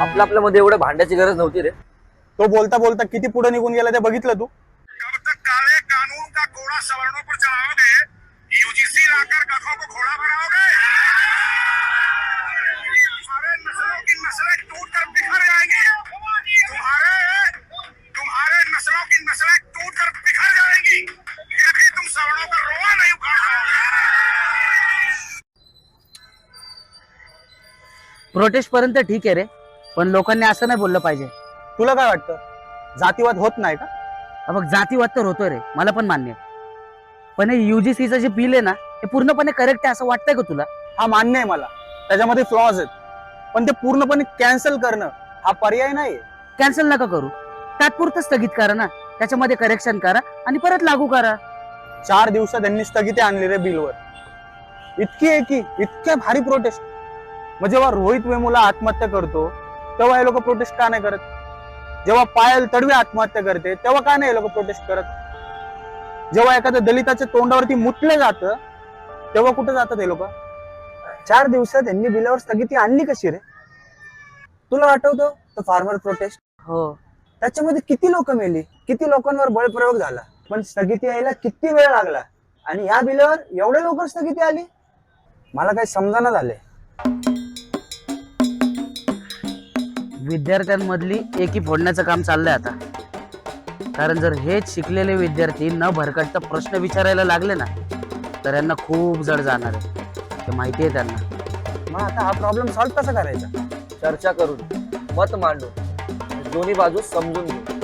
आपल्यामध्ये एवढं भांड्याची गरज नव्हती रे। तो बोलता बोलता किती पुढे निघून गेला ते बघितलं तू? कब तक काले कानून का घोड़ा सवर्णों पर चलाओगे? यूजीसी लाकर गधों को घोड़ा बनाओगे? तुम्हारे नस्लों की नस्लें टूटकर बिखर जाएंगी। तुम्हारे नस्लों की नस्लें टूटकर बिखर जाएंगी। फिर भी तुम सवर्णों का रोआ नहीं उखाड़ पाओगे। प्रोटेस्ट पर्यंत ठीक आहे रे, पण लोकांनी असं नाही बोललं पाहिजे। तुला काय वाटतं, जातीवाद होत नाही का? बघ, जातीवाद तर होतोय रे, मला पण मान्य आहे, पण हे युजीसीचं जे बिल आहे ना, हे पूर्णपणे करेक्ट आहे असं वाटतंय का तुला? हा मान्य आहे मला, त्याच्यामध्ये फ्लॉज आहेत, पण ते पूर्णपणे कॅन्सल करणं हा पर्याय नाही। कॅन्सल नका करू, तात्पुरतं स्थगित करा ना, त्याच्यामध्ये करेक्शन करा आणि परत लागू करा। 4 दिवसात त्यांनी स्थगिती आणली रे बिलवर। इतक्या भारी प्रोटेस्ट, मग जेव्हा रोहित वेमुला आत्महत्या करतो तेव्हा हे लोक प्रोटेस्ट का नाही करत? जेव्हा पायल तडवी आत्महत्या करते तेव्हा का नाही हे लोक प्रोटेस्ट करत? जेव्हा एखाद्या दलिताच्या तोंडावरती मुतलं जातं तेव्हा कुठे जातात हे लोक? 4 दिवसात यांनी बिलावर स्थगिती आणली कशी रे? तुला आठवतं तो फार्मर प्रोटेस्ट? हो, त्याच्यामध्ये किती लोक मेली, किती लोकांवर बळप्रयोग झाला, पण स्थगिती यायला किती वेळ लागला, आणि या बिलावर एवढ्या लवकर स्थगिती आली? मला काही समजाना झालंय। विद्यार्थ्यांमधली एकी फोडण्याचं काम चाललंय आता, कारण जर हेच शिकलेले विद्यार्थी न भरकटता प्रश्न विचारायला लागले ना, तर यांना खूप जड जाणार आहे, हे माहिती आहे त्यांना। मग आता हा प्रॉब्लेम सॉल्व्ह कसा करायचा? चर्चा करून, मत मांडून, दोन्ही बाजू समजून घेऊ।